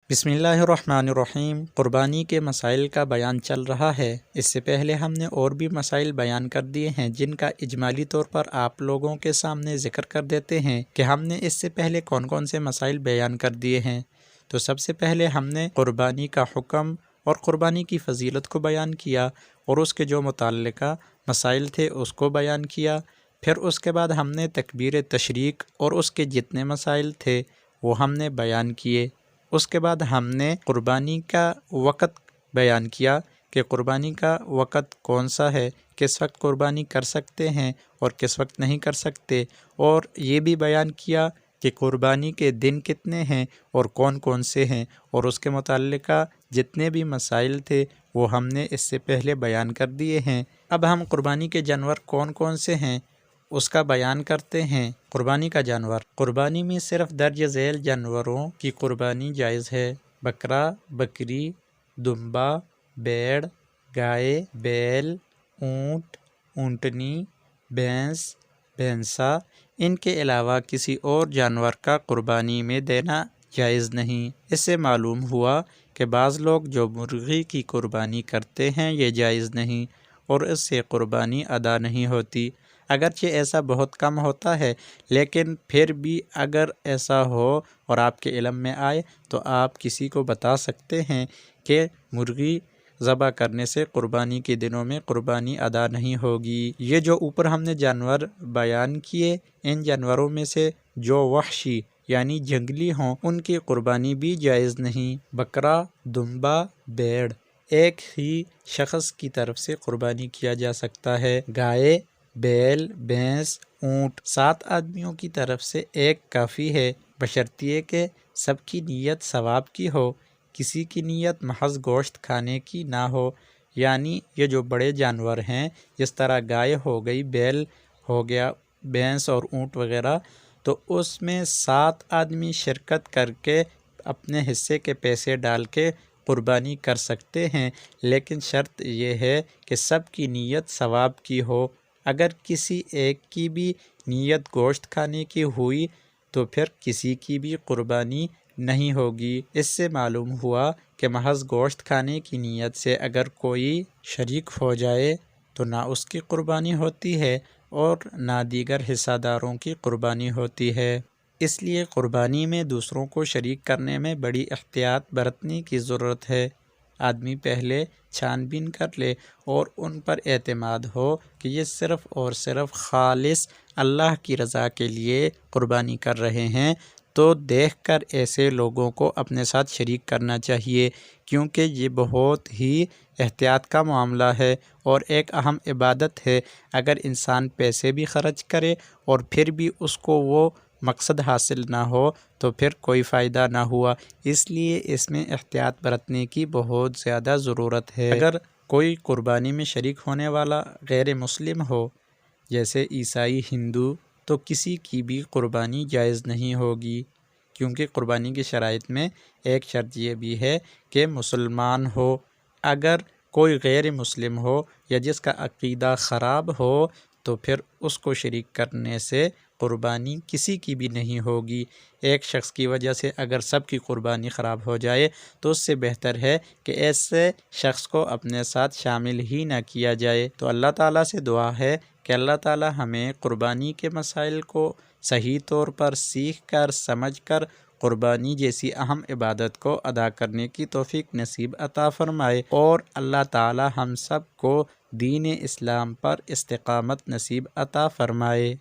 بسم اللہ الرحمن الرحیم۔ قربانی کے مسائل کا بیان چل رہا ہے۔ اس سے پہلے ہم نے اور بھی مسائل بیان کر دیے ہیں جن کا اجمالی طور پر آپ لوگوں کے سامنے ذکر کر دیتے ہیں کہ ہم نے اس سے پہلے کون کون سے مسائل بیان کر دیے ہیں۔ تو سب سے پہلے ہم نے قربانی کا حکم اور قربانی کی فضیلت کو بیان کیا اور اس کے جو متعلقہ مسائل تھے اس کو بیان کیا۔ پھر اس کے بعد ہم نے تکبیر تشریق اور اس کے جتنے مسائل تھے وہ ہم نے بیان کیے۔ اس کے بعد ہم نے قربانی کا وقت بیان کیا کہ قربانی کا وقت کون سا ہے، کس وقت قربانی کر سکتے ہیں اور کس وقت نہیں کر سکتے، اور یہ بھی بیان کیا کہ قربانی کے دن کتنے ہیں اور کون کون سے ہیں، اور اس کے متعلقہ جتنے بھی مسائل تھے وہ ہم نے اس سے پہلے بیان کر دیے ہیں۔ اب ہم قربانی کے جانور کون کون سے ہیں اس کا بیان کرتے ہیں۔ قربانی کا جانور، قربانی میں صرف درج ذیل جانوروں کی قربانی جائز ہے۔ بکرا، بکری، دمبا، بھیڑ، گائے، بیل، اونٹ، اونٹنی، بھینس، بھینسا، ان کے علاوہ کسی اور جانور کا قربانی میں دینا جائز نہیں۔ اس سے معلوم ہوا کہ بعض لوگ جو مرغی کی قربانی کرتے ہیں یہ جائز نہیں اور اس سے قربانی ادا نہیں ہوتی۔ اگرچہ ایسا بہت کم ہوتا ہے، لیکن پھر بھی اگر ایسا ہو اور آپ کے علم میں آئے تو آپ کسی کو بتا سکتے ہیں کہ مرغی ذبح کرنے سے قربانی کے دنوں میں قربانی ادا نہیں ہوگی۔ یہ جو اوپر ہم نے جانور بیان کیے، ان جانوروں میں سے جو وحشی یعنی جنگلی ہوں ان کی قربانی بھی جائز نہیں۔ بکرا، دمبا، بھیڑ ایک ہی شخص کی طرف سے قربانی کیا جا سکتا ہے۔ گائے، بیل، بھینس، اونٹ 7 آدمیوں کی طرف سے ایک کافی ہے، بشرطیہ کہ سب کی نیت ثواب کی ہو، کسی کی نیت محض گوشت کھانے کی نہ ہو۔ یعنی یہ جو بڑے جانور ہیں جس طرح گائے ہو گئی، بیل ہو گیا، بھینس اور اونٹ وغیرہ، تو اس میں 7 آدمی شرکت کر کے اپنے حصے کے پیسے ڈال کے قربانی کر سکتے ہیں، لیکن شرط یہ ہے کہ سب کی نیت ثواب کی ہو۔ اگر کسی ایک کی بھی نیت گوشت کھانے کی ہوئی تو پھر کسی کی بھی قربانی نہیں ہوگی۔ اس سے معلوم ہوا کہ محض گوشت کھانے کی نیت سے اگر کوئی شریک ہو جائے تو نہ اس کی قربانی ہوتی ہے اور نہ دیگر حصہ داروں کی قربانی ہوتی ہے۔ اس لیے قربانی میں دوسروں کو شریک کرنے میں بڑی احتیاط برتنے کی ضرورت ہے۔ آدمی پہلے چھان بین کر لے اور ان پر اعتماد ہو کہ یہ صرف اور صرف خالص اللہ کی رضا کے لیے قربانی کر رہے ہیں، تو دیکھ کر ایسے لوگوں کو اپنے ساتھ شریک کرنا چاہیے، کیونکہ یہ بہت ہی احتیاط کا معاملہ ہے اور ایک اہم عبادت ہے۔ اگر انسان پیسے بھی خرچ کرے اور پھر بھی اس کو وہ مقصد حاصل نہ ہو تو پھر کوئی فائدہ نہ ہوا، اس لیے اس میں احتیاط برتنے کی بہت زیادہ ضرورت ہے۔ اگر کوئی قربانی میں شریک ہونے والا غیر مسلم ہو جیسے عیسائی، ہندو، تو کسی کی بھی قربانی جائز نہیں ہوگی، کیونکہ قربانی کی شرائط میں ایک شرط یہ بھی ہے کہ مسلمان ہو۔ اگر کوئی غیر مسلم ہو یا جس کا عقیدہ خراب ہو تو پھر اس کو شریک کرنے سے قربانی کسی کی بھی نہیں ہوگی۔ ایک شخص کی وجہ سے اگر سب کی قربانی خراب ہو جائے تو اس سے بہتر ہے کہ ایسے شخص کو اپنے ساتھ شامل ہی نہ کیا جائے۔ تو اللہ تعالیٰ سے دعا ہے کہ اللہ تعالیٰ ہمیں قربانی کے مسائل کو صحیح طور پر سیکھ کر، سمجھ کر قربانی جیسی اہم عبادت کو ادا کرنے کی توفیق نصیب عطا فرمائے، اور اللہ تعالیٰ ہم سب کو دین اسلام پر استقامت نصیب عطا فرمائے۔